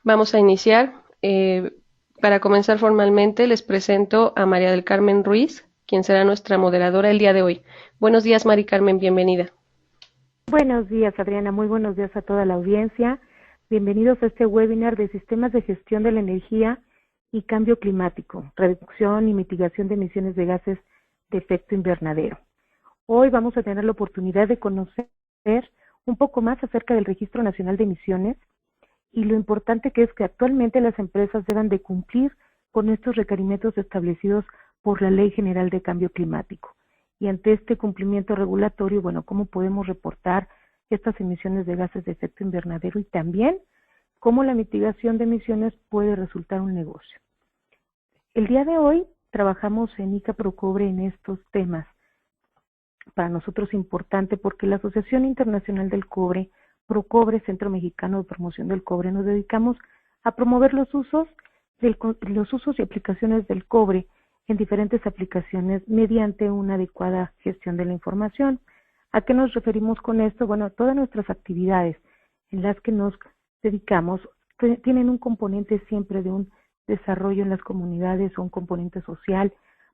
Vamos a iniciar. Para comenzar formalmente, les presento a María del Carmen Ruiz, quien será nuestra moderadora el día de hoy. Buenos días, Mari Carmen, bienvenida. Buenos días, Adriana. Muy buenos días a toda la audiencia. Bienvenidos a este webinar de Sistemas de Gestión de la Energía y Cambio Climático, Reducción y Mitigación de Emisiones de Gases de Efecto Invernadero. Hoy vamos a tener la oportunidad de conocer un poco más acerca del Registro Nacional de Emisiones y lo importante que es que actualmente las empresas deban de cumplir con estos requerimientos establecidos por la Ley General de Cambio Climático. Y ante este cumplimiento regulatorio, bueno, ¿cómo podemos reportar estas emisiones de gases de efecto invernadero y también cómo la mitigación de emisiones puede resultar un negocio? El día de hoy trabajamos en ICA Procobre en estos temas. Para nosotros es importante porque la Asociación Internacional del Cobre, Procobre, Centro Mexicano de Promoción del Cobre, nos dedicamos a promover los usos y aplicaciones del cobre en diferentes aplicaciones mediante una adecuada gestión de la información. ¿A qué nos referimos con esto? Bueno, todas nuestras actividades en las que nos dedicamos tienen un componente siempre de un desarrollo en las comunidades o un componente social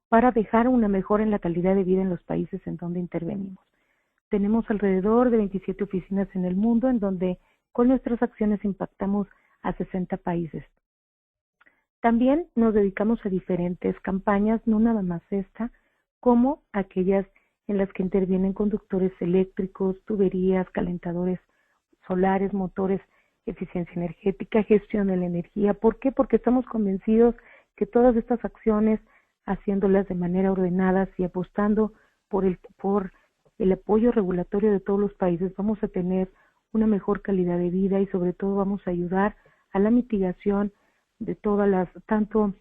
para dejar una mejora en la calidad de vida en los países en donde intervenimos. Tenemos alrededor de 27 oficinas en el mundo en donde con nuestras acciones impactamos a 60 países. También nos dedicamos a diferentes campañas, no nada más esta, como aquellas en las que intervienen conductores eléctricos, tuberías, calentadores solares, motores, eficiencia energética, gestión de la energía. ¿Por qué? Porque estamos convencidos que todas estas acciones, haciéndolas de manera ordenada y apostando por el apoyo regulatorio de todos los países, vamos a tener una mejor calidad de vida y sobre todo vamos a ayudar a la mitigación de todas las, tanto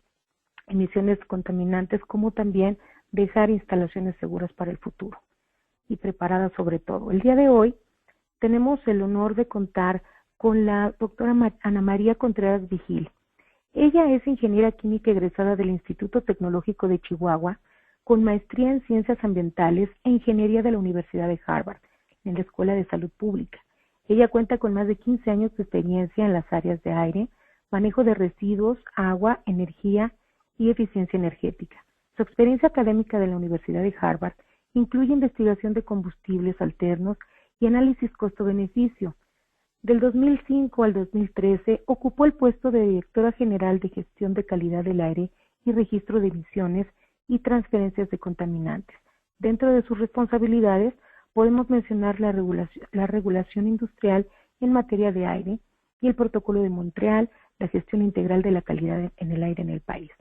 emisiones contaminantes como también dejar instalaciones seguras para el futuro y preparadas sobre todo. El día de hoy tenemos el honor de contar con la doctora Ana María Contreras Vigil. Ella es ingeniera química egresada del Instituto Tecnológico de Chihuahua, con maestría en Ciencias Ambientales e Ingeniería de la Universidad de Harvard, en la Escuela de Salud Pública. Ella cuenta con más de 15 años de experiencia en las áreas de aire, manejo de residuos, agua, energía y eficiencia energética. Su experiencia académica de la Universidad de Harvard incluye investigación de combustibles alternos y análisis costo-beneficio. Del 2005 al 2013 ocupó el puesto de Directora General de Gestión de Calidad del Aire y Registro de Emisiones y Transferencias de Contaminantes. Dentro de sus responsabilidades podemos mencionar la regulación industrial en materia de aire y el Protocolo de Montreal, la gestión integral de la calidad en el aire en el país.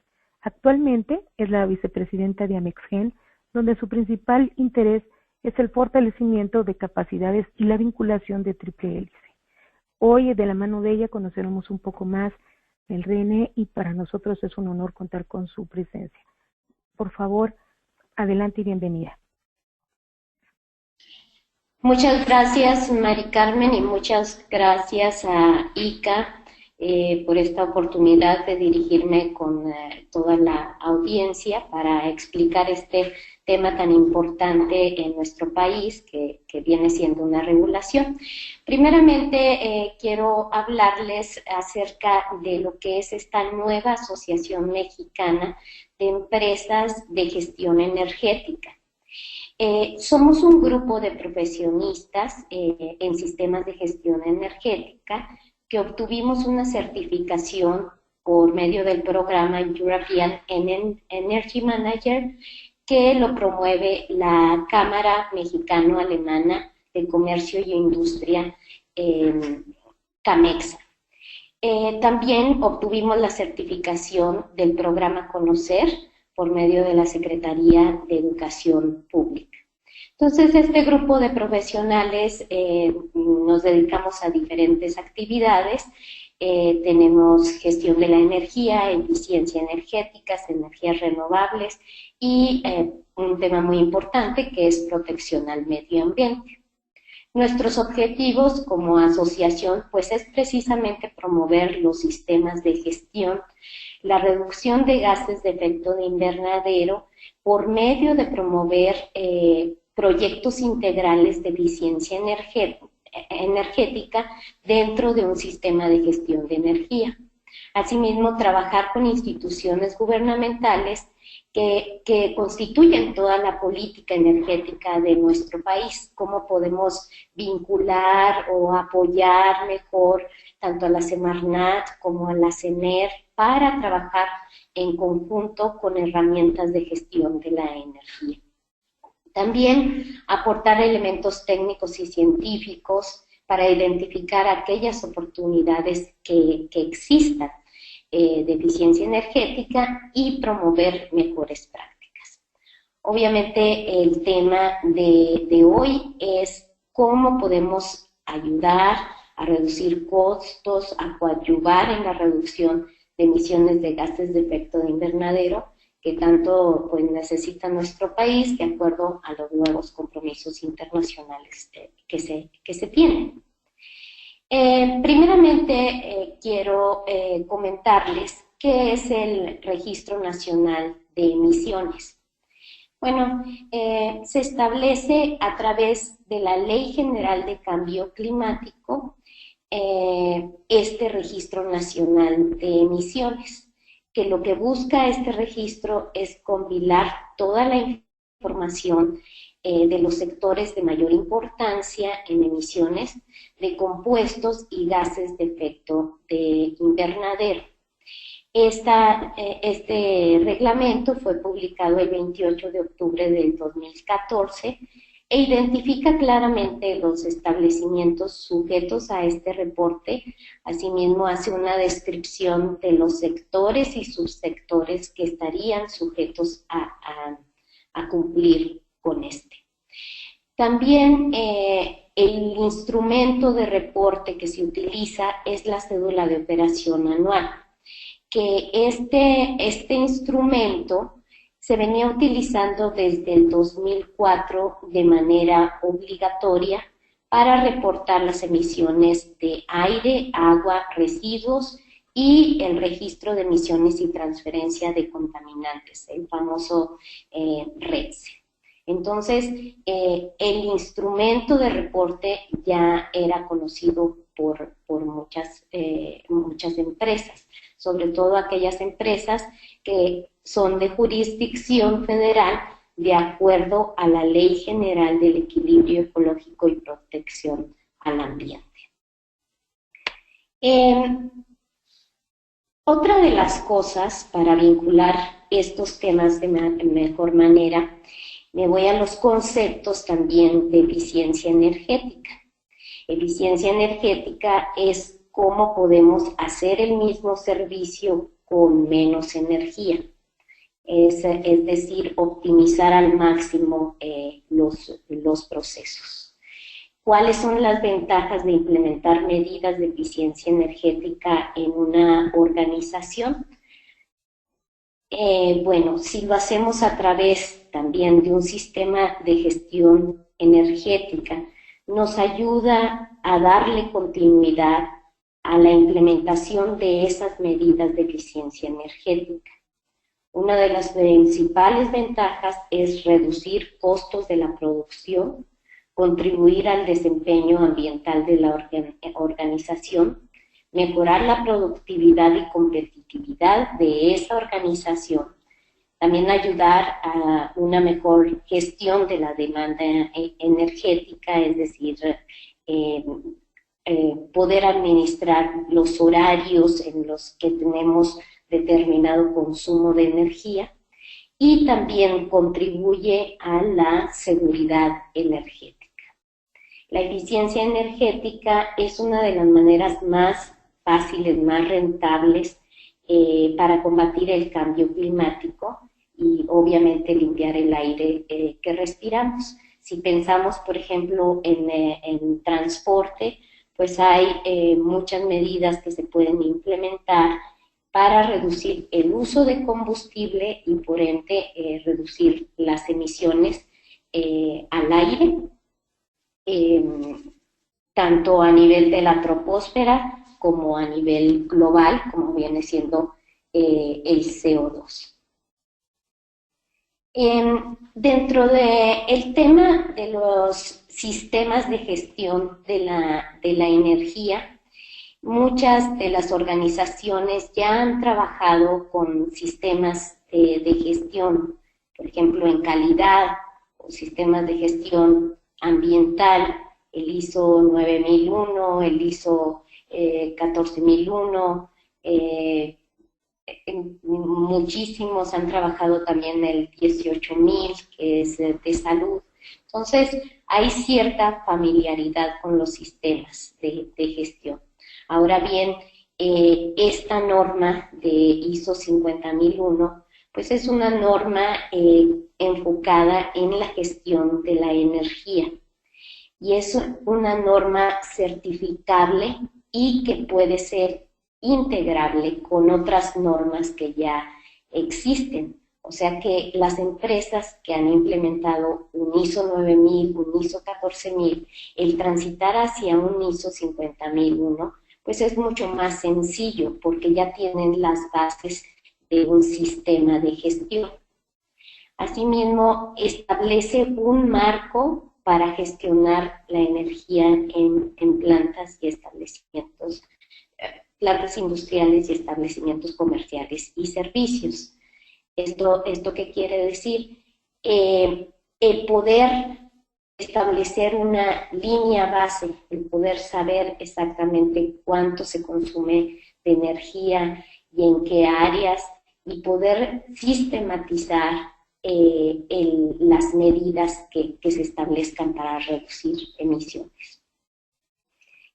Actualmente es la vicepresidenta de Amexgen, donde su principal interés es el fortalecimiento de capacidades y la vinculación de triple hélice. Hoy, de la mano de ella, conoceremos un poco más del RNE y para nosotros es un honor contar con su presencia. Por favor, adelante y bienvenida. Muchas gracias, Mari Carmen, y muchas gracias a ICA por esta oportunidad de dirigirme con toda la audiencia para explicar este tema tan importante en nuestro país que viene siendo una regulación. Primeramente, quiero hablarles acerca de lo que es esta nueva Asociación Mexicana de Empresas de Gestión Energética. Somos un grupo de profesionistas en sistemas de gestión energética que obtuvimos una certificación por medio del programa European Energy Manager que lo promueve la Cámara Mexicano-Alemana de Comercio y Industria, CAMEXA. También obtuvimos la certificación del programa Conocer por medio de la Secretaría de Educación Pública. Entonces, este grupo de profesionales nos dedicamos a diferentes actividades. Tenemos gestión de la energía, eficiencia energética, energías renovables y un tema muy importante que es protección al medio ambiente. Nuestros objetivos como asociación pues es precisamente promover los sistemas de gestión, la reducción de gases de efecto de invernadero por medio de promover proyectos integrales de eficiencia energética dentro de un sistema de gestión de energía. Asimismo, trabajar con instituciones gubernamentales que constituyen toda la política energética de nuestro país, cómo podemos vincular o apoyar mejor tanto a la Semarnat como a la CENER para trabajar en conjunto con herramientas de gestión de la energía. También aportar elementos técnicos y científicos para identificar aquellas oportunidades que existan de eficiencia energética y promover mejores prácticas. Obviamente el tema de hoy es cómo podemos ayudar a reducir costos, a coadyuvar en la reducción de emisiones de gases de efecto de invernadero que tanto pues, necesita nuestro país de acuerdo a los nuevos compromisos internacionales que se tienen. Primeramente, quiero comentarles qué es el Registro Nacional de Emisiones. Bueno, se establece a través de la Ley General de Cambio Climático este Registro Nacional de Emisiones, que lo que busca este registro es compilar toda la información de los sectores de mayor importancia en emisiones de compuestos y gases de efecto de invernadero. Este reglamento fue publicado el 28 de octubre del 2014 e identifica claramente los establecimientos sujetos a este reporte. Asimismo, hace una descripción de los sectores y subsectores que estarían sujetos a cumplir con este. También el instrumento de reporte que se utiliza es la cédula de operación anual, que este instrumento se venía utilizando desde el 2004 de manera obligatoria para reportar las emisiones de aire, agua, residuos y el registro de emisiones y transferencia de contaminantes, el famoso RETSE. Entonces, el instrumento de reporte ya era conocido por muchas empresas, sobre todo aquellas empresas que son de jurisdicción federal de acuerdo a la Ley General del Equilibrio Ecológico y Protección al Ambiente. Otra de las cosas para vincular estos temas de mejor manera, me voy a los conceptos también de eficiencia energética. Eficiencia energética es cómo podemos hacer el mismo servicio con menos energía. Es decir, optimizar al máximo los procesos. ¿Cuáles son las ventajas de implementar medidas de eficiencia energética en una organización? Bueno, si lo hacemos a través también de un sistema de gestión energética, nos ayuda a darle continuidad a la implementación de esas medidas de eficiencia energética. Una de las principales ventajas es reducir costos de la producción, contribuir al desempeño ambiental de la organización, mejorar la productividad y competitividad de esa organización, también ayudar a una mejor gestión de la demanda energética, es decir, poder administrar los horarios en los que tenemos determinado consumo de energía y también contribuye a la seguridad energética. La eficiencia energética es una de las maneras más fáciles, más rentables para combatir el cambio climático y obviamente limpiar el aire que respiramos. Si pensamos, por ejemplo, en transporte, pues hay muchas medidas que se pueden implementar para reducir el uso de combustible y por ende reducir las emisiones al aire, tanto a nivel de la troposfera como a nivel global, como viene siendo el CO2. Dentro del tema de los sistemas de gestión de la energía. Muchas de las organizaciones ya han trabajado con sistemas de gestión, por ejemplo, en calidad, o sistemas de gestión ambiental, el ISO 9001, el ISO 14001, muchísimos han trabajado también el 18000, que es de salud. Entonces, hay cierta familiaridad con los sistemas de gestión. Ahora bien, esta norma de ISO 50001, pues es una norma enfocada en la gestión de la energía. Y es una norma certificable y que puede ser integrable con otras normas que ya existen. O sea que las empresas que han implementado un ISO 9000, un ISO 14000, el transitar hacia un ISO 50001, pues es mucho más sencillo porque ya tienen las bases de un sistema de gestión. Asimismo, establece un marco para gestionar la energía en plantas y establecimientos, plantas industriales y establecimientos comerciales y servicios. ¿Esto qué quiere decir? El poder establecer una línea base, el poder saber exactamente cuánto se consume de energía y en qué áreas, y poder sistematizar las medidas que se establezcan para reducir emisiones.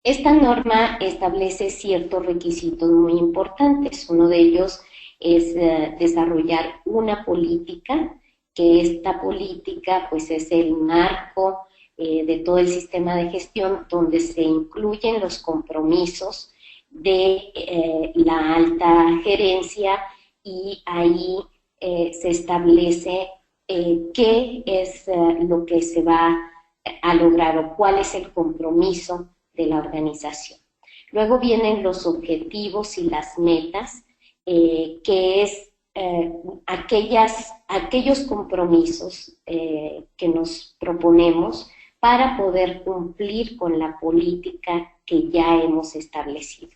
Esta norma establece ciertos requisitos muy importantes. Uno de ellos es desarrollar una política, que esta política pues es el marco de todo el sistema de gestión, donde se incluyen los compromisos de la alta gerencia, y ahí se establece qué es lo que se va a lograr o cuál es el compromiso de la organización. Luego vienen los objetivos y las metas, que es aquellos compromisos que nos proponemos para poder cumplir con la política que ya hemos establecido.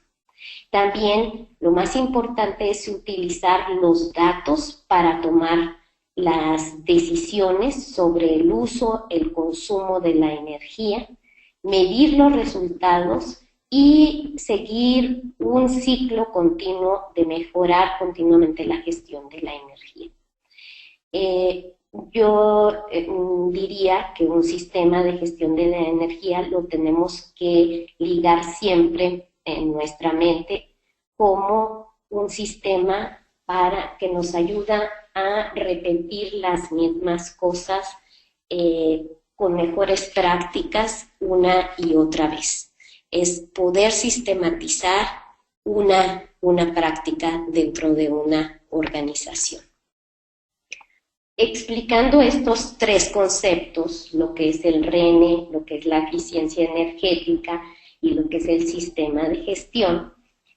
También lo más importante es utilizar los datos para tomar las decisiones sobre el uso, el consumo de la energía, medir los resultados y seguir un ciclo continuo de mejorar continuamente la gestión de la energía. Yo diría que un sistema de gestión de la energía lo tenemos que ligar siempre en nuestra mente como un sistema que nos ayuda a repetir las mismas cosas con mejores prácticas una y otra vez. Es poder sistematizar una práctica dentro de una organización. Explicando estos tres conceptos, lo que es el RENE, lo que es la eficiencia energética y lo que es el sistema de gestión,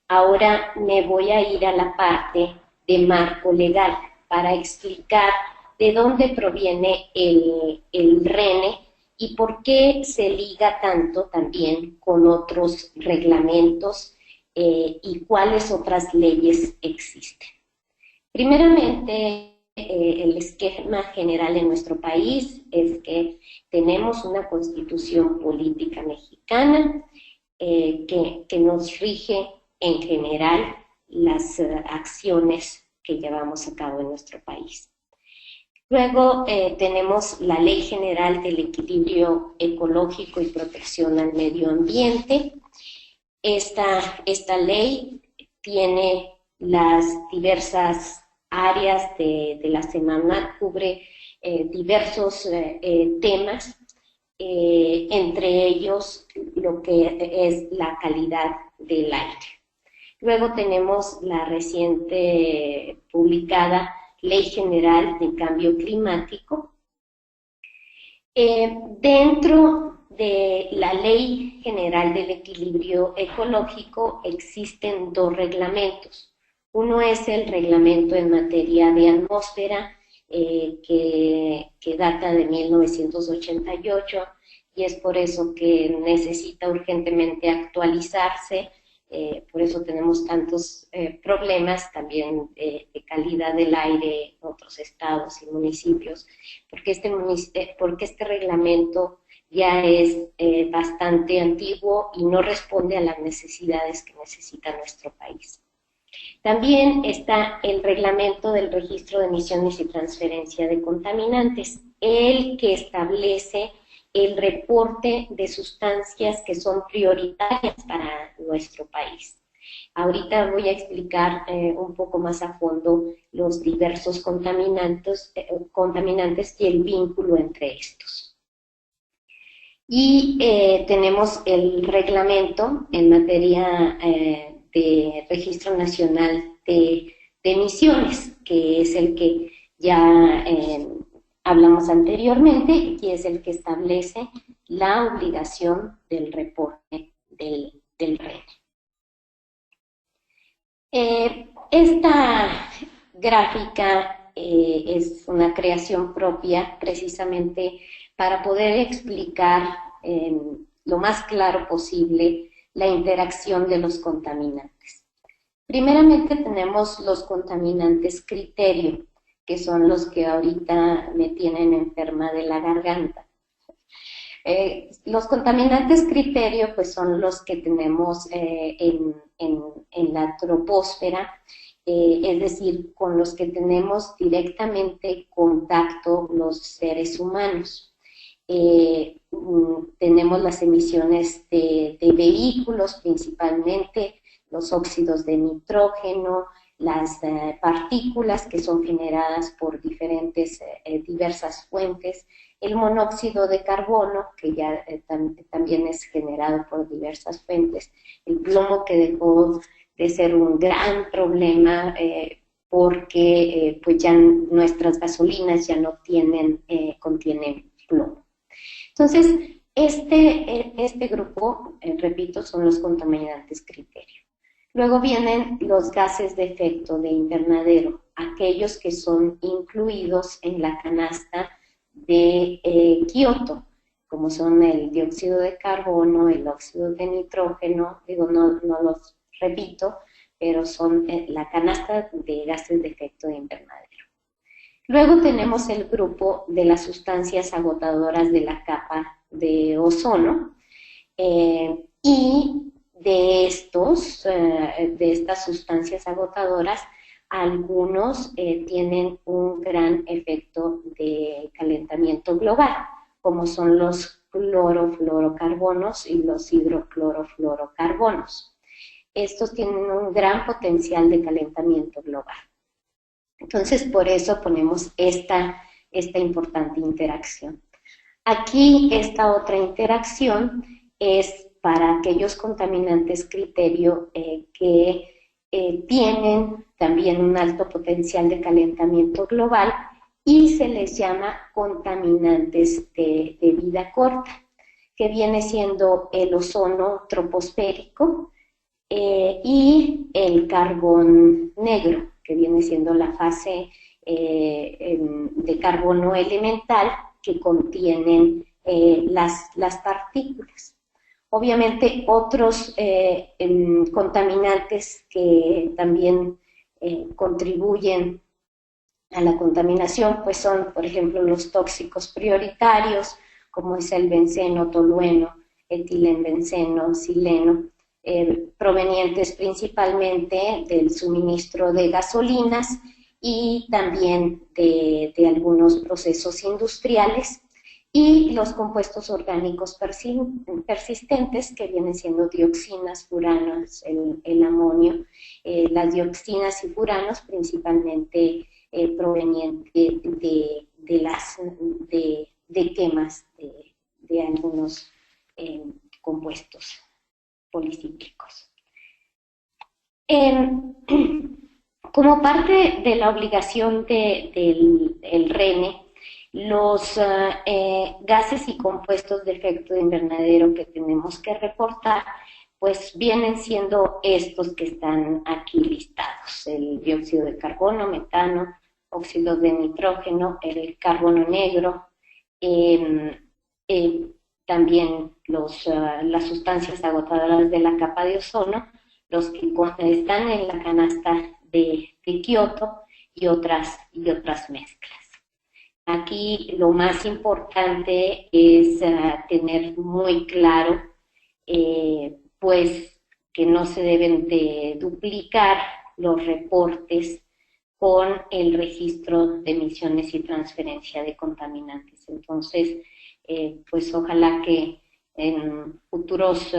ahora me voy a ir a la parte de marco legal para explicar de dónde proviene el RENE y por qué se liga tanto también con otros reglamentos y cuáles otras leyes existen. Primeramente, el esquema general en nuestro país es que tenemos una constitución política mexicana que nos rige en general las acciones que llevamos a cabo en nuestro país. Luego tenemos la Ley General del Equilibrio Ecológico y Protección al Medio Ambiente. Esta ley tiene las diversas áreas de la semana, cubre diversos temas, entre ellos lo que es la calidad del aire. Luego tenemos la reciente publicada Ley General de Cambio Climático. Dentro de la Ley General del Equilibrio Ecológico existen dos reglamentos. Uno es el reglamento en materia de atmósfera, que data de 1988, y es por eso que necesita urgentemente actualizarse. Por eso tenemos tantos problemas también de calidad del aire en otros estados y municipios, porque este reglamento ya es bastante antiguo y no responde a las necesidades que necesita nuestro país. También está el reglamento del registro de emisiones y transferencia de contaminantes, el que establece el reporte de sustancias que son prioritarias para nuestro país. Ahorita voy a explicar un poco más a fondo los diversos contaminantes y el vínculo entre estos. Y tenemos el reglamento en materia de Registro Nacional de Emisiones, que es el que ya hablamos anteriormente y es el que establece la obligación del reporte del RENE. Esta gráfica es una creación propia precisamente para poder explicar lo más claro posible la interacción de los contaminantes. Primeramente tenemos los contaminantes criterio, que son los que ahorita me tienen enferma de la garganta. Los contaminantes criterio pues son los que tenemos en la troposfera, es decir, con los que tenemos directamente contacto los seres humanos. Tenemos las emisiones de vehículos, principalmente los óxidos de nitrógeno, las partículas que son generadas por diversas fuentes, el monóxido de carbono, que ya también es generado por diversas fuentes, el plomo, que dejó de ser un gran problema porque pues ya nuestras gasolinas ya no contienen plomo. Entonces, este grupo, repito, son los contaminantes criterio. Luego vienen los gases de efecto de invernadero, aquellos que son incluidos en la canasta de Kioto, como son el dióxido de carbono, el óxido de nitrógeno, no los repito, pero son la canasta de gases de efecto de invernadero. Luego tenemos el grupo de las sustancias agotadoras de la capa de ozono y de estas sustancias agotadoras, algunos tienen un gran efecto de calentamiento global, como son los clorofluorocarbonos y los hidroclorofluorocarbonos. Estos tienen un gran potencial de calentamiento global. Entonces, por eso ponemos esta importante interacción. Aquí, esta otra interacción es para aquellos contaminantes criterio que tienen también un alto potencial de calentamiento global y se les llama contaminantes de vida corta, que viene siendo el ozono troposférico y el carbón negro, que viene siendo la fase de carbono elemental que contienen las partículas. Obviamente otros contaminantes que también contribuyen a la contaminación pues son, por ejemplo, los tóxicos prioritarios, como es el benceno, tolueno, etilenbenceno, sileno, provenientes principalmente del suministro de gasolinas y también de algunos procesos industriales, y los compuestos orgánicos persistentes, que vienen siendo dioxinas, furanos, el amonio, las dioxinas y furanos principalmente provenientes de quemas de algunos compuestos policíclicos. Como parte de la obligación del RENE, los gases y compuestos de efecto de invernadero que tenemos que reportar, pues vienen siendo estos que están aquí listados: el dióxido de carbono, metano, óxido de nitrógeno, el carbono negro, también las sustancias agotadoras de la capa de ozono, los que están en la canasta de Kioto y otras mezclas. Aquí lo más importante es tener muy claro pues que no se deben de duplicar los reportes con el registro de emisiones y transferencia de contaminantes. Entonces, pues ojalá que en futuros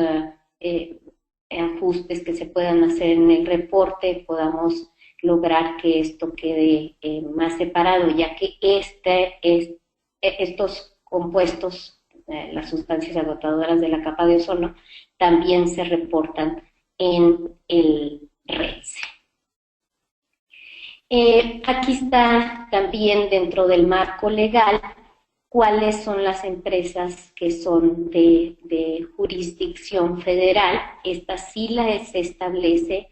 ajustes que se puedan hacer en el reporte podamos lograr que esto quede más separado, ya que estos compuestos, las sustancias agotadoras de la capa de ozono, también se reportan en el RENSE. Aquí está también dentro del marco legal cuáles son las empresas que son de jurisdicción federal. Esta sí las establece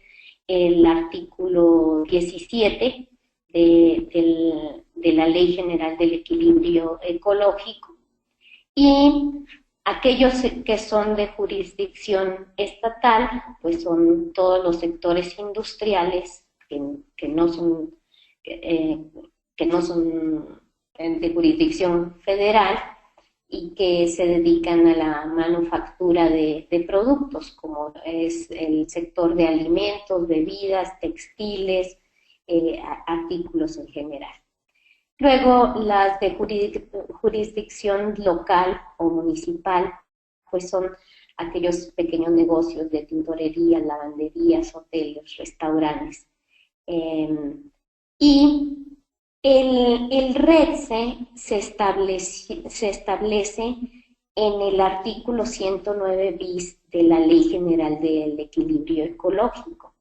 el artículo 17 de la Ley General del Equilibrio Ecológico. Y aquellos que son de jurisdicción estatal, pues son todos los sectores industriales que no son de jurisdicción federal y que se dedican a la manufactura de productos, como es el sector de alimentos, bebidas, textiles, artículos en general. Luego, las de jurisdicción local o municipal, pues son aquellos pequeños negocios de tintorería, lavanderías, hoteles, restaurantes. Y el RENSE se establece en el artículo 109 bis de la Ley General del Equilibrio Ecológico.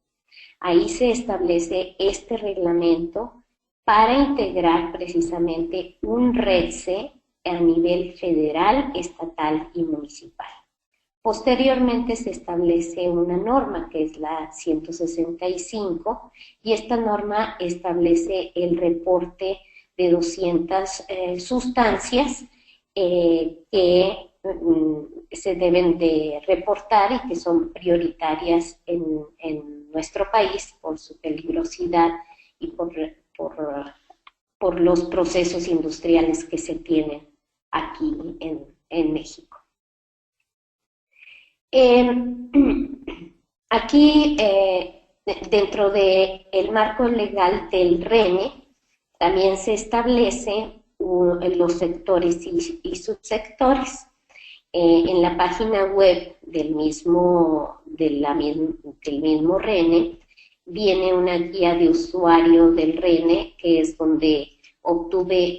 Ahí se establece este reglamento para integrar precisamente un RENSE a nivel federal, estatal y municipal. Posteriormente se establece una norma que es la 165 y esta norma establece el reporte de 200 sustancias que se deben de reportar y que son prioritarias en nuestro país por su peligrosidad y por los procesos industriales que se tienen aquí en México. Aquí, dentro del marco legal del RENE, también se establecen los sectores y subsectores. En la página web del mismo RENE viene una guía de usuario del RENE, que es donde obtuve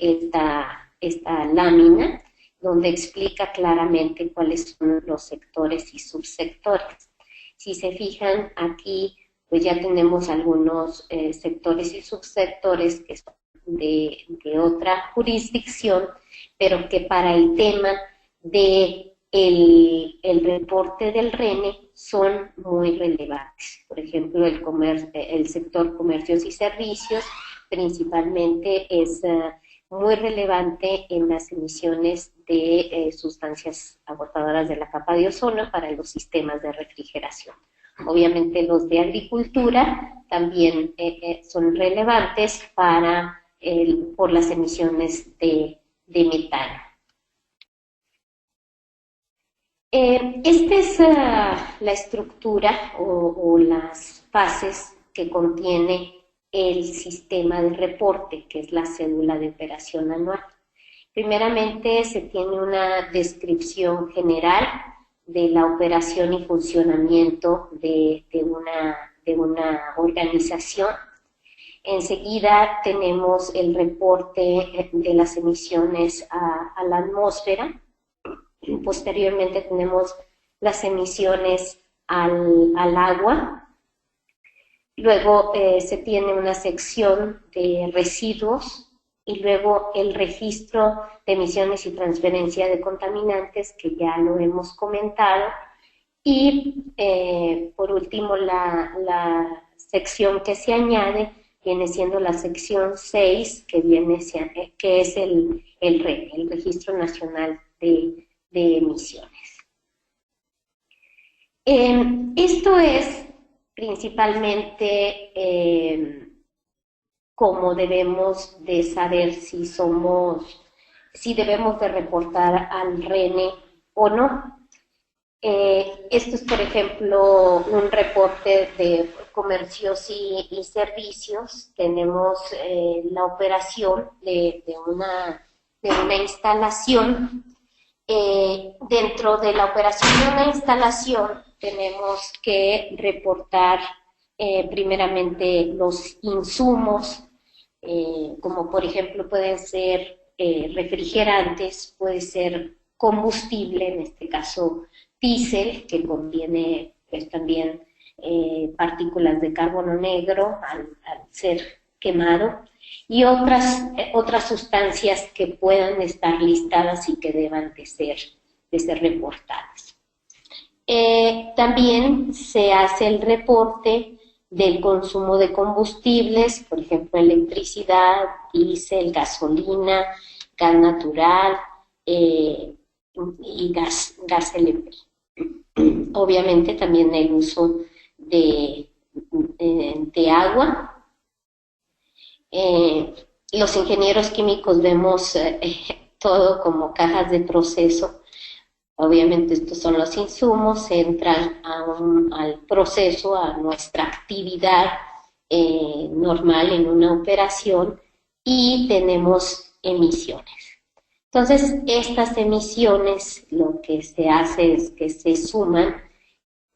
esta lámina, donde explica claramente cuáles son los sectores y subsectores. Si se fijan aquí, pues ya tenemos algunos sectores y subsectores que son de otra jurisdicción, pero que para el tema de el reporte del RENE son muy relevantes. Por ejemplo, el sector comercios y servicios principalmente es muy relevante en las emisiones de sustancias agotadoras de la capa de ozono para los sistemas de refrigeración. Obviamente los de agricultura también son relevantes por las emisiones de metano. Esta es la estructura o las fases que contiene el sistema de reporte, que es la cédula de operación anual. Primeramente se tiene una descripción general de la operación y funcionamiento de una organización. Enseguida tenemos el reporte de las emisiones a la atmósfera. Posteriormente tenemos las emisiones al agua. Luego se tiene una sección de residuos y luego el registro de emisiones y transferencia de contaminantes, que ya lo hemos comentado. Y por último la sección que se añade viene siendo la sección 6, que es el REN, el Registro Nacional de de emisiones. Esto es principalmente cómo debemos de saber si debemos de reportar al RENE o no. Esto es, por ejemplo, un reporte de comercios y servicios. Tenemos la operación de una instalación. Dentro de la operación de una instalación tenemos que reportar primeramente los insumos, como por ejemplo pueden ser refrigerantes, puede ser combustible, en este caso diésel, que contiene pues también partículas de carbono negro al ser quemado, y otras sustancias que puedan estar listadas y que deban de ser reportadas. También se hace el reporte del consumo de combustibles, por ejemplo, electricidad, diésel, gasolina, gas natural y gas LP. Obviamente también el uso de agua. Los ingenieros químicos vemos todo como cajas de proceso. Obviamente estos son los insumos, entran al proceso, a nuestra actividad normal en una operación, y tenemos emisiones. Entonces, estas emisiones, lo que se hace es que se suman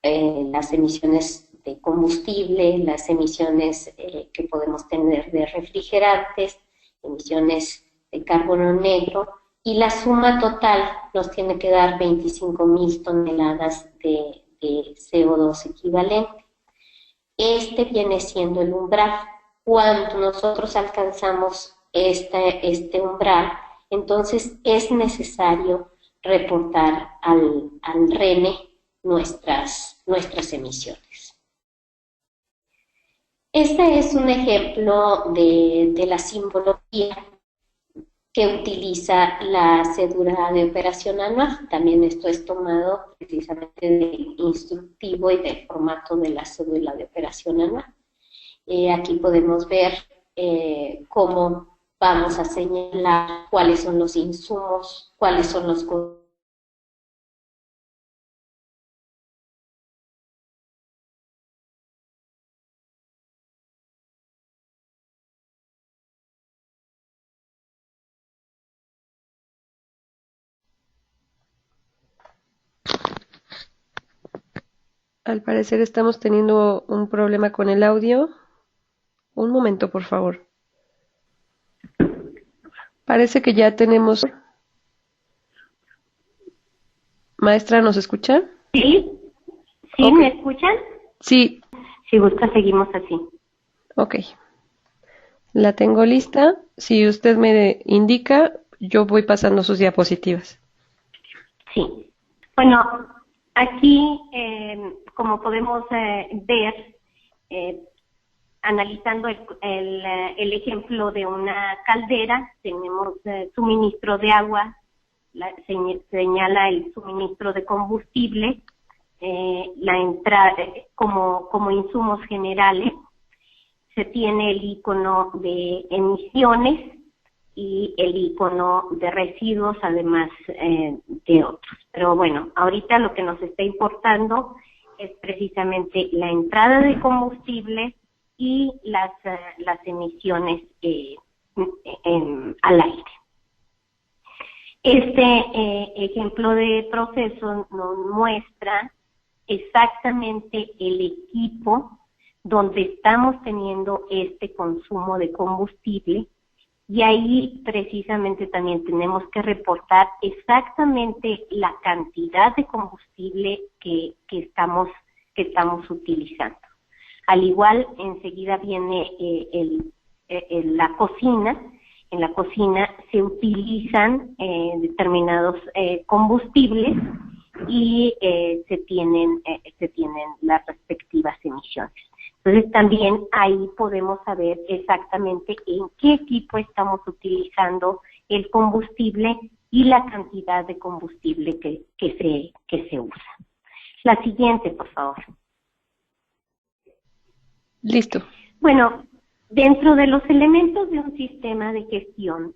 las emisiones de combustible, las emisiones que podemos tener de refrigerantes, emisiones de carbono negro, y la suma total nos tiene que dar 25.000 toneladas de CO2 equivalente. Este viene siendo el umbral. Cuando nosotros alcanzamos este umbral, entonces es necesario reportar al RENE nuestras emisiones. Este es un ejemplo de la simbología que utiliza la cédula de operación anual. También esto es tomado precisamente del instructivo y del formato de la cédula de operación anual. Aquí podemos ver cómo vamos a señalar cuáles son los insumos, cuáles son los Al parecer estamos teniendo un problema con el audio. Un momento, por favor. Parece que ya tenemos... Maestra, ¿nos escucha? Sí, Ok. ¿me escuchan? Sí, Si gusta, seguimos así. ok. La tengo lista. Si usted me indica, yo voy pasando sus diapositivas. Sí. Bueno, aquí, como podemos ver, analizando el ejemplo de una caldera, tenemos suministro de agua, señala el suministro de combustible, la entrada como insumos generales. Se tiene el icono de emisiones y el icono de residuos, además de otros. Pero bueno, ahorita lo que nos está importando es precisamente la entrada de combustible y las emisiones al aire. Este ejemplo de proceso nos muestra exactamente el equipo donde estamos teniendo este consumo de combustible, y ahí precisamente también tenemos que reportar exactamente la cantidad de combustible que estamos utilizando. Al igual, enseguida viene la cocina. En la cocina se utilizan determinados combustibles y se tienen las respectivas emisiones. Entonces también ahí podemos saber exactamente en qué equipo estamos utilizando el combustible y la cantidad de combustible que se usa. La siguiente, por favor. Listo. Bueno, dentro de los elementos de un sistema de gestión,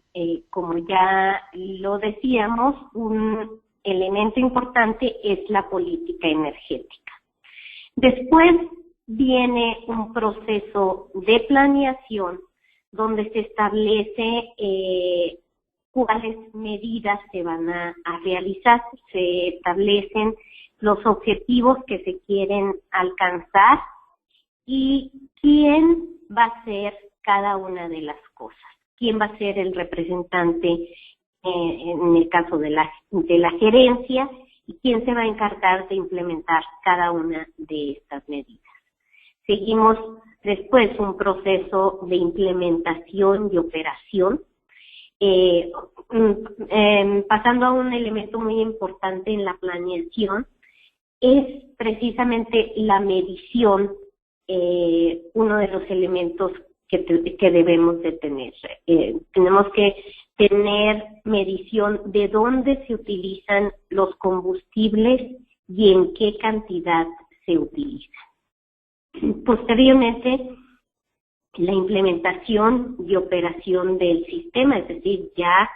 como ya lo decíamos, un elemento importante es la política energética. Después viene un proceso de planeación donde se establece cuáles medidas se van a realizar, se establecen los objetivos que se quieren alcanzar y quién va a ser cada una de las cosas, quién va a ser el representante en el caso de la gerencia y quién se va a encargar de implementar cada una de estas medidas. Seguimos después un proceso de implementación y operación, pasando a un elemento muy importante en la planeación, es precisamente la medición, uno de los elementos que debemos de tener. Tenemos que tener medición de dónde se utilizan los combustibles y en qué cantidad se utilizan. Posteriormente, la implementación y operación del sistema, es decir, ya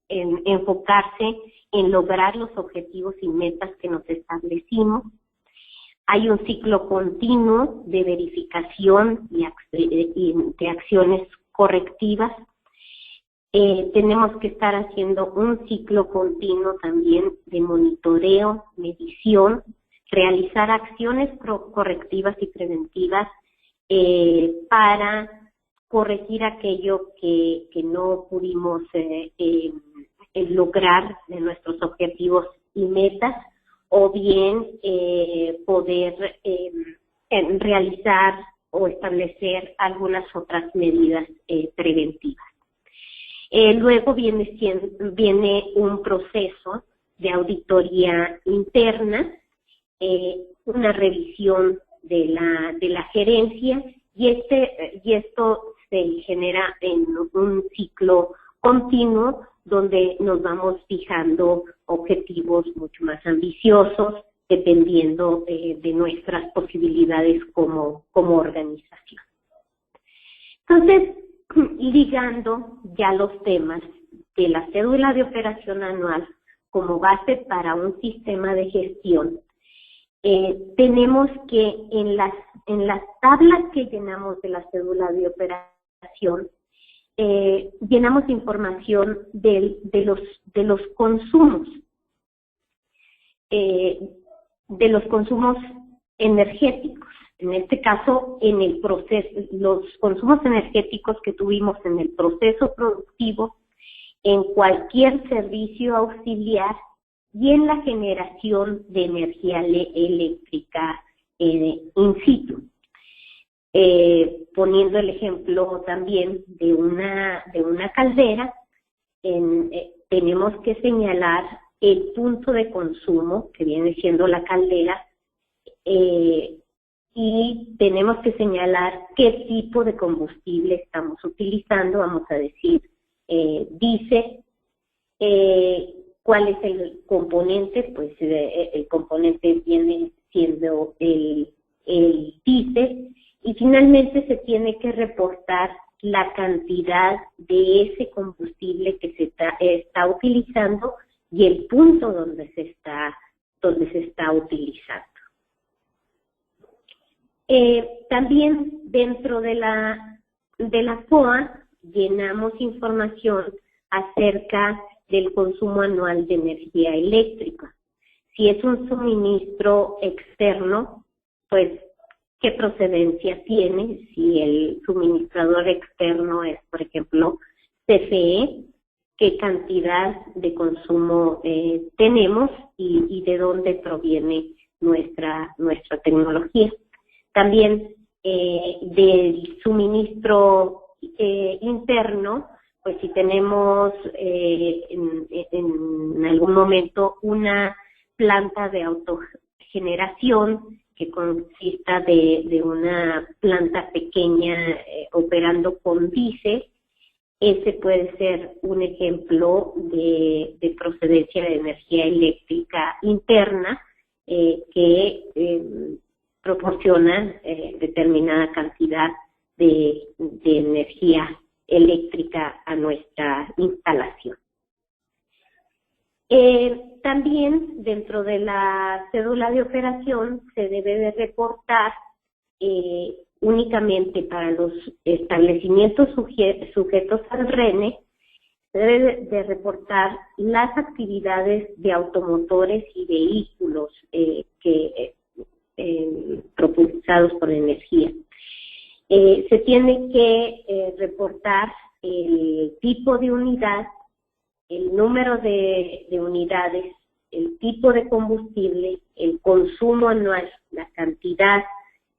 enfocarse en lograr los objetivos y metas que nos establecimos. Hay un ciclo continuo de verificación y de acciones correctivas. Tenemos que estar haciendo un ciclo continuo también de monitoreo, medición, realizar acciones correctivas y preventivas para corregir aquello que no pudimos lograr de nuestros objetivos y metas, o bien poder realizar o establecer algunas otras medidas preventivas. Luego viene un proceso de auditoría interna, una revisión de la gerencia, y esto se genera en un ciclo continuo donde nos vamos fijando objetivos mucho más ambiciosos dependiendo de nuestras posibilidades como organización. Entonces, ligando ya los temas de la cédula de operación anual como base para un sistema de gestión, tenemos que en las tablas que llenamos de la cédula de operación, llenamos información de los consumos, energéticos. En este caso, en el proceso, los consumos energéticos que tuvimos en el proceso productivo, en cualquier servicio auxiliar y en la generación de energía eléctrica in situ. Poniendo el ejemplo también de una caldera, tenemos que señalar el punto de consumo que viene siendo la caldera, y tenemos que señalar qué tipo de combustible estamos utilizando, vamos a decir, diésel. ¿Cuál es el componente? Pues el componente viene siendo el diésel, y finalmente se tiene que reportar la cantidad de ese combustible que se está utilizando y el punto donde se está utilizando. También dentro de la COA llenamos información acerca del consumo anual de energía eléctrica. Si es un suministro externo, pues qué procedencia tiene. Si el suministrador externo es, por ejemplo, CFE, qué cantidad de consumo tenemos y de dónde proviene nuestra tecnología. También del suministro interno, pues si tenemos en algún momento una planta de autogeneración que consista de una planta pequeña operando con diésel. Ese puede ser un ejemplo de procedencia de energía eléctrica interna que proporciona determinada cantidad de energía eléctrica a nuestra instalación. También dentro de la cédula de operación se debe de reportar únicamente para los establecimientos sujetos al RENE, se debe de reportar las actividades de automotores y vehículos propulsados por energía. Se tiene que reportar el tipo de unidad, el número de unidades, el tipo de combustible, el consumo anual, la cantidad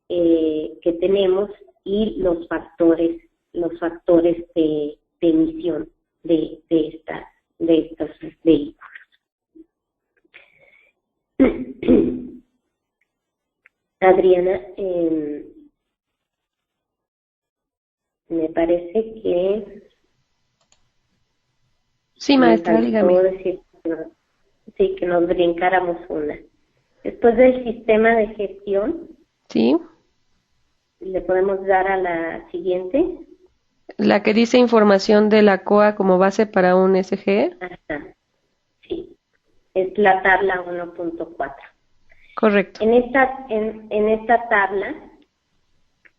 que tenemos y los factores de emisión de estos vehículos. Adriana, me parece que Sí, maestra, dígame. decir, sí, que nos brincáramos una. Después del sistema de gestión, Sí, ¿le podemos dar a la siguiente? la que dice información de la COA como base para un SGE. Ajá, sí, es la tabla 1.4. Correcto. En esta tabla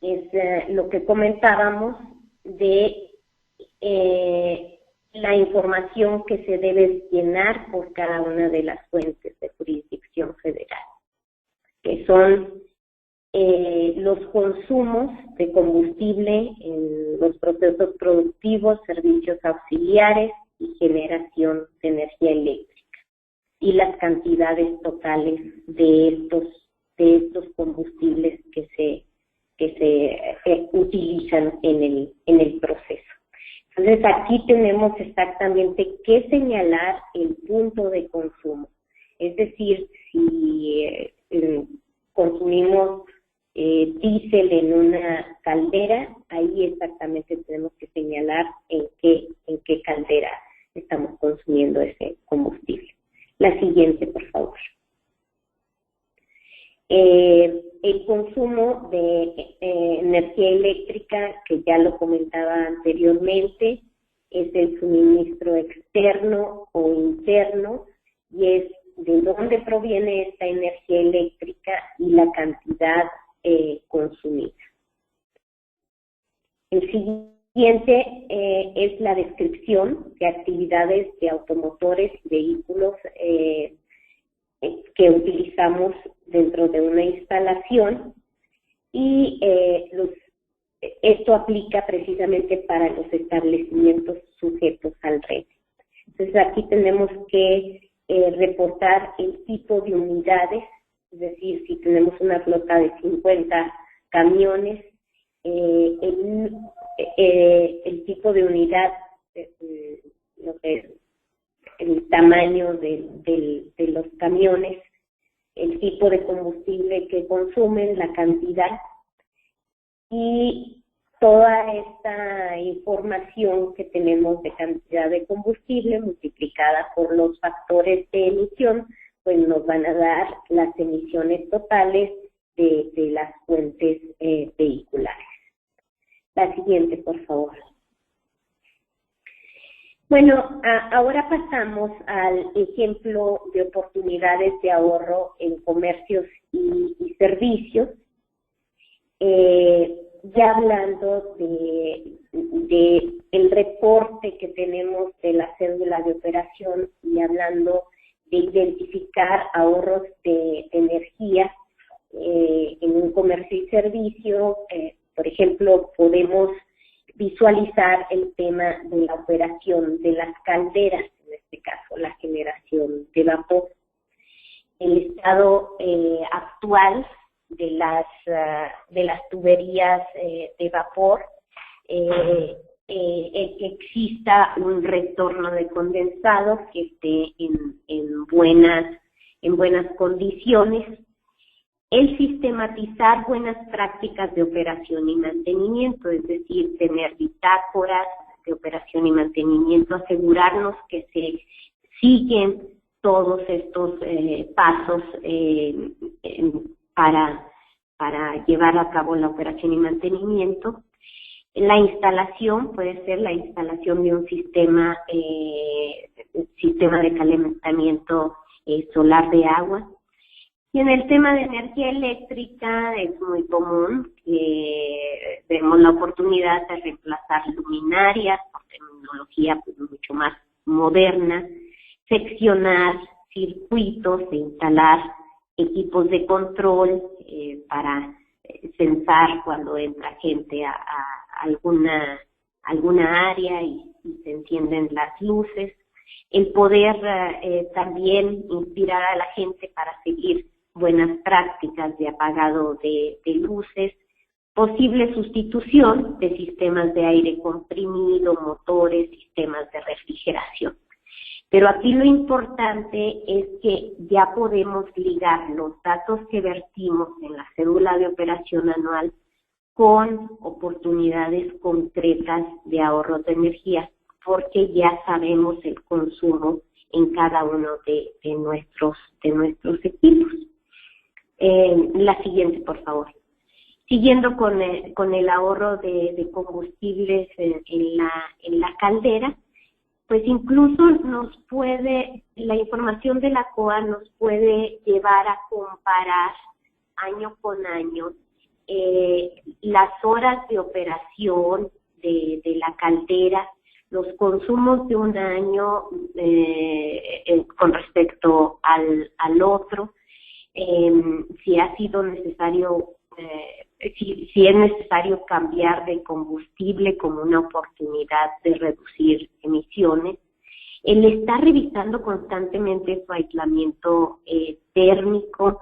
es lo que comentábamos de la información que se debe llenar por cada una de las fuentes de jurisdicción federal, que son los consumos de combustible en los procesos productivos, servicios auxiliares y generación de energía eléctrica, y las cantidades totales de estos combustibles que se utilizan en el proceso. Entonces aquí tenemos exactamente que señalar el punto de consumo. Es decir, si consumimos diésel en una caldera, ahí exactamente tenemos que señalar en qué caldera estamos consumiendo ese combustible. La siguiente, por favor. El consumo de energía eléctrica, que ya lo comentaba anteriormente, es el suministro externo o interno, y es de dónde proviene esta energía eléctrica y la cantidad consumida. El siguiente es la descripción de actividades de automotores y vehículos que utilizamos dentro de una instalación, y esto aplica precisamente para los establecimientos sujetos al RENE. Entonces aquí tenemos que reportar el tipo de unidades, es decir, si tenemos una flota de 50 camiones, el tipo de unidad, el tamaño de los camiones, el tipo de combustible que consumen, la cantidad, y toda esta información que tenemos de cantidad de combustible multiplicada por los factores de emisión, pues nos van a dar las emisiones totales de las fuentes vehiculares. La siguiente, por favor. Bueno, ahora pasamos al ejemplo de oportunidades de ahorro en comercios y servicios. Ya hablando de el reporte que tenemos de la cédula de operación y hablando de identificar ahorros de energía en un comercio y servicio, por ejemplo, podemos visualizar el tema de la operación de las calderas, en este caso la generación de vapor. El estado actual de las tuberías de vapor, el que exista un retorno de condensado que esté en buenas condiciones, El sistematizar buenas prácticas de operación y mantenimiento, es decir, tener bitácoras de operación y mantenimiento, asegurarnos que se siguen todos estos pasos para llevar a cabo la operación y mantenimiento. La instalación puede ser la instalación de un sistema de calentamiento solar de agua. Y en el tema de energía eléctrica es muy común que vemos la oportunidad de reemplazar luminarias por tecnología pues, mucho más moderna, seccionar circuitos e instalar equipos de control para censar cuando entra gente a alguna área y se encienden las luces. El poder también inspirar a la gente para seguir buenas prácticas de apagado de luces, posible sustitución de sistemas de aire comprimido, motores, sistemas de refrigeración. Pero aquí lo importante es que ya podemos ligar los datos que vertimos en la cédula de operación anual con oportunidades concretas de ahorro de energía, porque ya sabemos el consumo en cada uno de nuestros equipos. La siguiente, por favor. Siguiendo con el ahorro de combustibles en la caldera, pues incluso la información de la COA nos puede llevar a comparar año con año las horas de operación de la caldera, los consumos de un año con respecto al otro, si ha sido necesario, si es necesario cambiar de combustible como una oportunidad de reducir emisiones. El estar revisando constantemente su aislamiento térmico,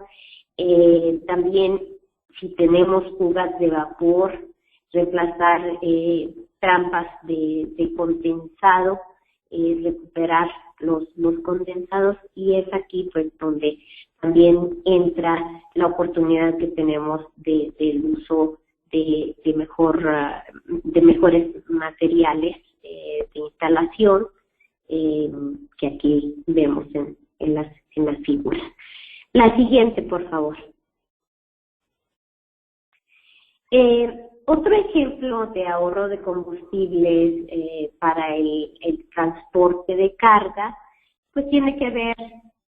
también si tenemos fugas de vapor, reemplazar trampas de condensado, recuperar los condensados, y es aquí pues donde también entra la oportunidad que tenemos del uso de mejores materiales de instalación que aquí vemos en las figuras. La siguiente, por favor. Otro ejemplo de ahorro de combustibles para el transporte de carga, pues tiene que ver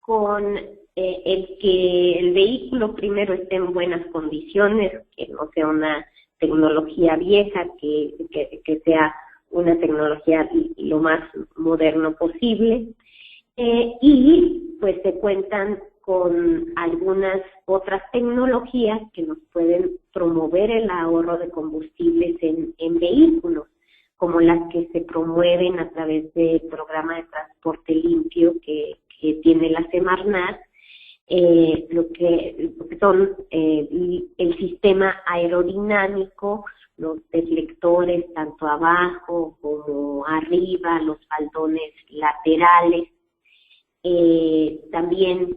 con el que el vehículo primero esté en buenas condiciones, que no sea una tecnología vieja, que sea una tecnología lo más moderno posible, y pues se cuentan con algunas otras tecnologías que nos pueden promover el ahorro de combustibles en vehículos, como las que se promueven a través del programa de transporte limpio que tiene la Semarnat, lo que son el sistema aerodinámico, los deflectores tanto abajo como arriba, los faldones laterales. También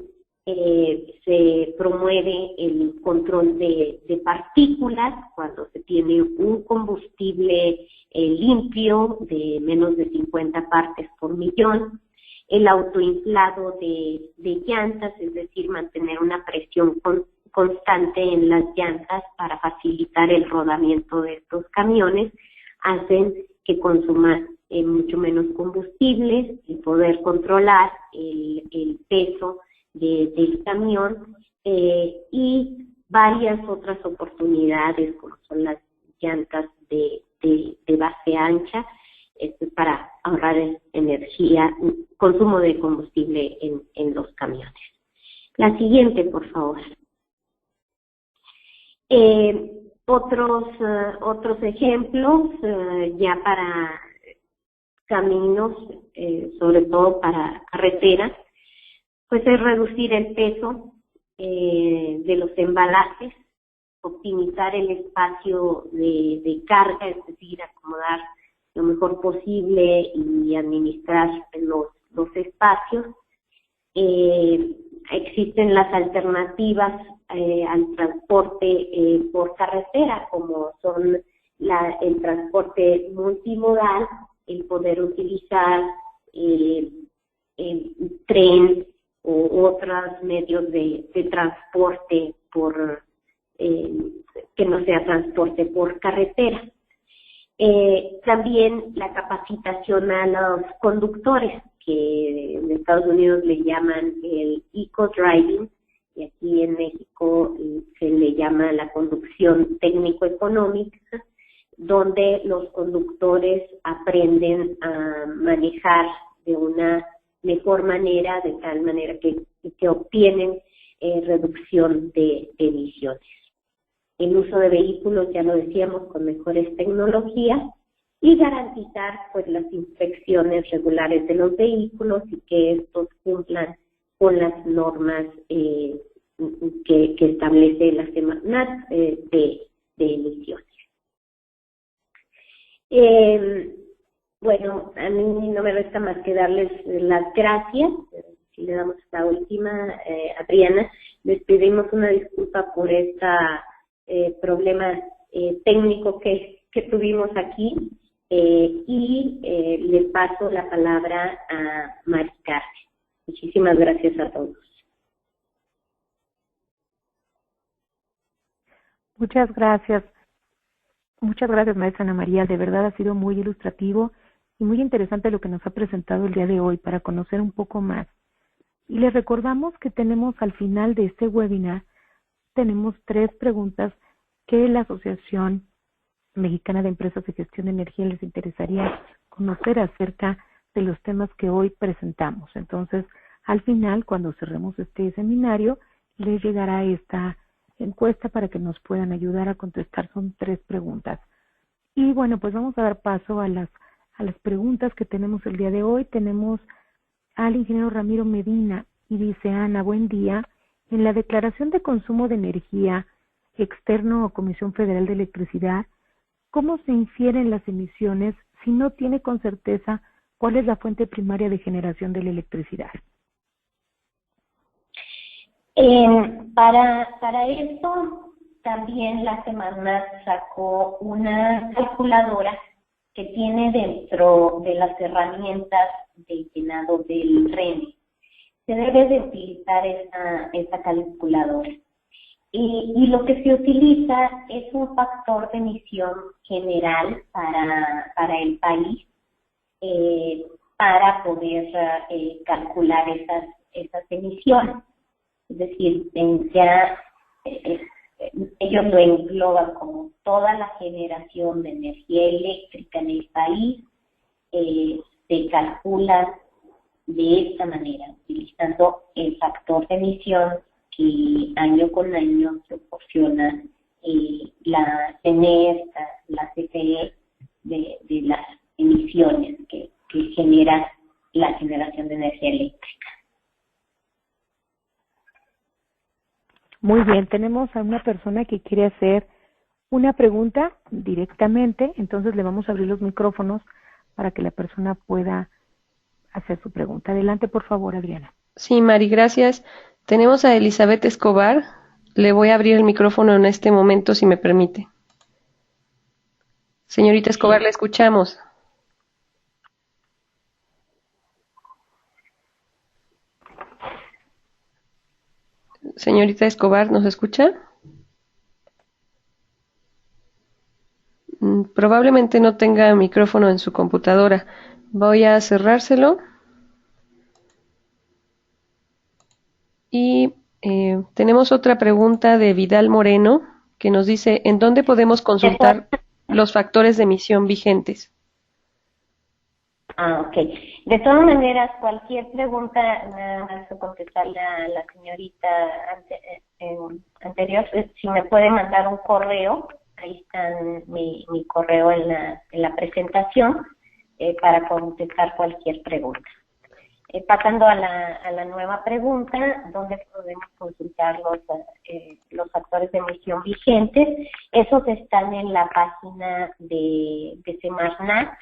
se promueve el control de partículas cuando se tiene un combustible limpio de menos de 50 partes por millón. El autoinflado de llantas, es decir, mantener una presión constante en las llantas para facilitar el rodamiento de estos camiones, hacen que consuman mucho menos combustibles y poder controlar el peso del camión, y varias otras oportunidades como son las llantas de base ancha, para ahorrar energía, consumo de combustible en los camiones. La siguiente, por favor. Otros ejemplos ya para caminos, sobre todo para carreteras, pues es reducir el peso de los embalajes, optimizar el espacio de carga, es decir, acomodar lo mejor posible y administrar los espacios. Existen las alternativas al transporte por carretera, como son el transporte multimodal, el poder utilizar el tren u otros medios de transporte que no sea transporte por carretera. También la capacitación a los conductores, que en Estados Unidos le llaman el eco-driving, y aquí en México se le llama la conducción técnico-económica, donde los conductores aprenden a manejar de una mejor manera, de tal manera que obtienen reducción de emisiones. El uso de vehículos, ya lo decíamos, con mejores tecnologías, y garantizar pues las inspecciones regulares de los vehículos y que estos cumplan con las normas que establece la Semarnat de emisiones. Bueno, a mí no me resta más que darles las gracias. Si le damos la última, Adriana, les pedimos una disculpa por este problema técnico que tuvimos aquí, y le paso la palabra a Mari Carmen. Muchísimas gracias a todos. Muchas gracias, maestra Ana María. De verdad ha sido muy ilustrativo y muy interesante lo que nos ha presentado el día de hoy para conocer un poco más. Y les recordamos que tenemos al final de este webinar, tenemos 3 preguntas que la Asociación Mexicana de Empresas de Gestión de Energía les interesaría conocer acerca de los temas que hoy presentamos. Entonces, al final, cuando cerremos este seminario, les llegará esta encuesta para que nos puedan ayudar a contestar. Son 3 preguntas. Y bueno, pues vamos a dar paso a las preguntas que tenemos el día de hoy. Tenemos al ingeniero Ramiro Medina y dice: Ana, buen día. En la declaración de consumo de energía externo o Comisión Federal de Electricidad, ¿cómo se infieren las emisiones si no tiene con certeza cuál es la fuente primaria de generación de la electricidad? Para eso también la Semarnat sacó una calculadora que tiene dentro de las herramientas de llenado del RENE. Se debe de utilizar esa calculadora. Y lo que se utiliza es un factor de emisión general para el país, para poder calcular esas emisiones. Es decir, ellos lo engloban como toda la generación de energía eléctrica en el país, se calcula de esta manera, utilizando el factor de emisión que año con año proporciona la CNE, la CFE, de las emisiones que genera la generación de energía eléctrica. Muy bien, tenemos a una persona que quiere hacer una pregunta directamente, entonces le vamos a abrir los micrófonos para que la persona pueda hacer su pregunta. Adelante, por favor, Adriana. Sí, Mari, gracias. Tenemos a Elizabeth Escobar. Le voy a abrir el micrófono en este momento, si me permite. Señorita Escobar, la escuchamos. Señorita Escobar, ¿nos escucha? Probablemente no tenga micrófono en su computadora. Voy a cerrárselo. Y tenemos otra pregunta de Vidal Moreno, que nos dice: ¿en dónde podemos consultar los factores de emisión vigentes? Ok. De todas maneras, cualquier pregunta, nada más contestarle a la señorita anterior, si me puede mandar un correo, ahí está mi correo en la presentación, para contestar cualquier pregunta. Pasando a la nueva pregunta, ¿dónde podemos consultar los factores de emisión vigentes? Esos están en la página de Semarnat,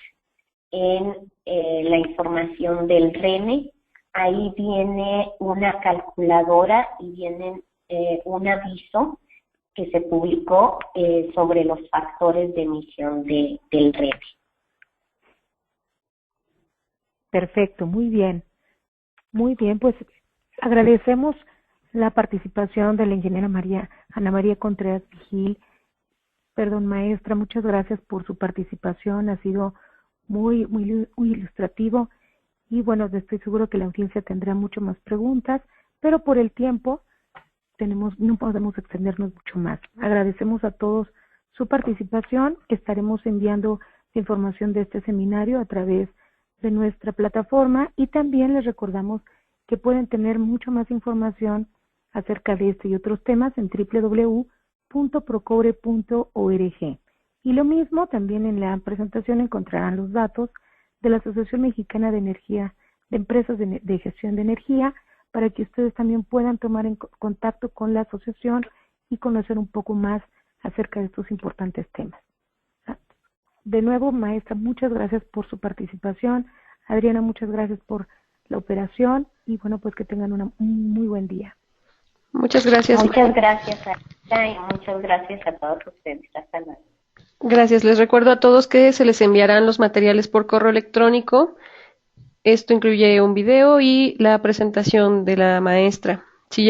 en la información del RENE. Ahí viene una calculadora y vienen un aviso que se publicó sobre los factores de emisión del REDE. Perfecto, muy bien. Muy bien, pues agradecemos la participación de la ingeniera Ana María Contreras Vigil. Maestra, muchas gracias por su participación, ha sido muy ilustrativo y bueno, estoy seguro que la audiencia tendrá mucho más preguntas, pero por el tiempo no podemos extendernos mucho más. Agradecemos a todos su participación, estaremos enviando la información de este seminario a través de nuestra plataforma y también les recordamos que pueden tener mucho más información acerca de este y otros temas en www.procobre.org. Y lo mismo, también en la presentación encontrarán los datos de la Asociación Mexicana de Empresas de Gestión de Energía, para que ustedes también puedan tomar contacto con la asociación y conocer un poco más acerca de estos importantes temas. De nuevo, maestra, muchas gracias por su participación. Adriana, muchas gracias por la operación y bueno, pues que tengan un muy buen día. Muchas gracias. Muchas gracias a ella y muchas gracias a todos ustedes. Hasta luego. Gracias. Les recuerdo a todos que se les enviarán los materiales por correo electrónico. Esto incluye un video y la presentación de la maestra. Si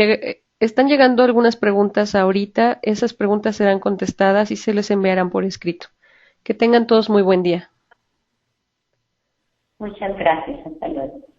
están llegando algunas preguntas ahorita, esas preguntas serán contestadas y se les enviarán por escrito. Que tengan todos muy buen día. Muchas gracias. Hasta luego.